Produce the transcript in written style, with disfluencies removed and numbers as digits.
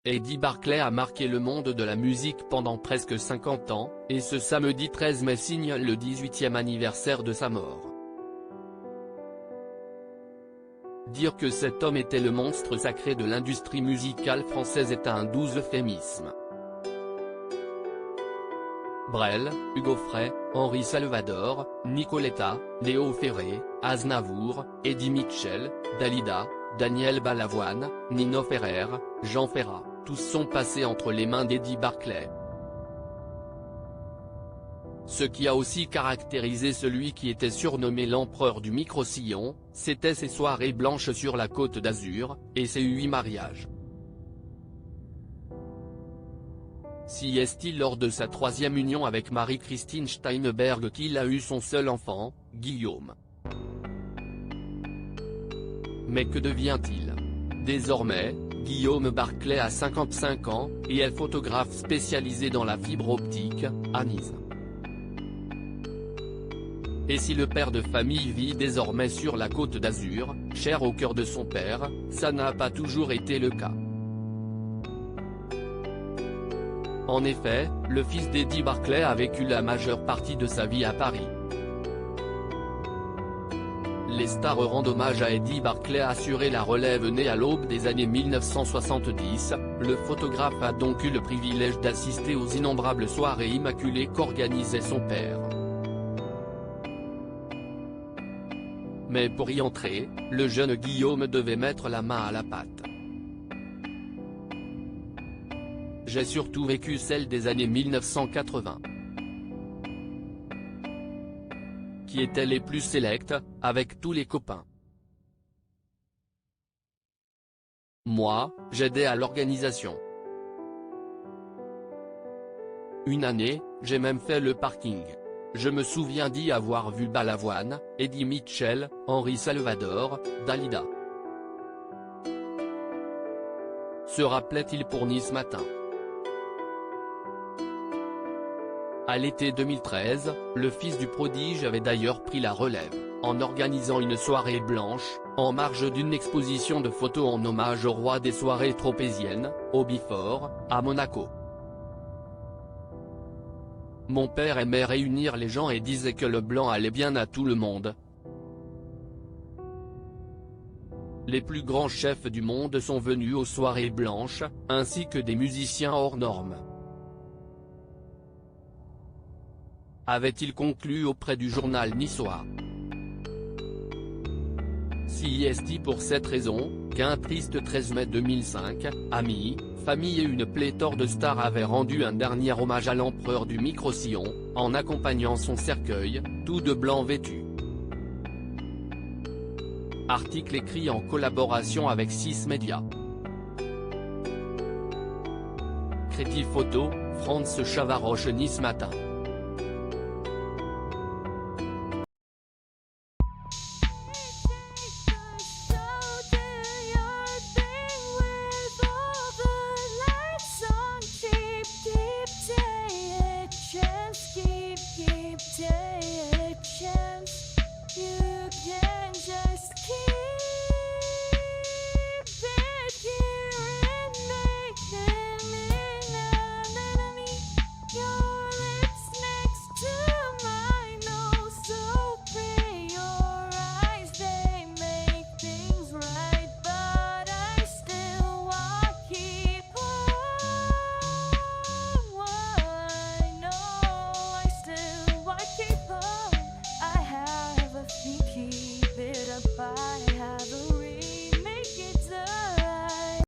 Eddie Barclay a marqué le monde de la musique pendant presque 50 ans, et ce samedi 13 mai signe le 18e anniversaire de sa mort. Dire que cet homme était le monstre sacré de l'industrie musicale française est un doux euphémisme. Brel, Hugo Frey, Henri Salvador, Nicoletta, Léo Ferré, Aznavour, Eddie Mitchell, Dalida, Daniel Balavoine, Nino Ferrer, Jean Ferrat, tous sont passés entre les mains d'Eddie Barclay. Ce qui a aussi caractérisé celui qui était surnommé l'empereur du micro-sillon, c'était ses soirées blanches sur la Côte d'Azur, et ses 8 mariages. Si est-il lors de sa 3e union avec Marie-Christine Steinberg qu'il a eu son seul enfant, Guillaume. Mais que devient-il? Désormais, Guillaume Barclay a 55 ans, et est photographe spécialisé dans la fibre optique, à Nice. Et si le père de famille vit désormais sur la Côte d'Azur, cher au cœur de son père, ça n'a pas toujours été le cas. En effet, le fils d'Eddie Barclay a vécu la majeure partie de sa vie à Paris. Les stars rendent hommage à Eddie Barclay assuré la relève né à l'aube des années 1970, le photographe a donc eu le privilège d'assister aux innombrables soirées immaculées qu'organisait son père. Mais pour y entrer, le jeune Guillaume devait mettre la main à la pâte. J'ai surtout vécu celle des années 1980. Qui étaient les plus sélectes, avec tous les copains. Moi, j'aidais à l'organisation. Une année, j'ai même fait le parking. Je me souviens d'y avoir vu Balavoine, Eddie Mitchell, Henri Salvador, Dalida. Se rappelait-il pour Nice Matin. À l'été 2013, le fils du prodige avait d'ailleurs pris la relève, en organisant une soirée blanche, en marge d'une exposition de photos en hommage au roi des soirées tropéziennes, au Bifort, à Monaco. Mon père aimait réunir les gens et disait que le blanc allait bien à tout le monde. Les plus grands chefs du monde sont venus aux soirées blanches, ainsi que des musiciens hors normes. Avait-il conclu auprès du journal niçois. Si est pour cette raison, qu'un triste 13 mai 2005, amis, famille et une pléthore de stars avaient rendu un dernier hommage à l'empereur du micro-sillon, en accompagnant son cercueil, tout de blanc vêtu. Article écrit en collaboration avec 6 médias. Crédit photo, Franz Chavaroche Nice Matin.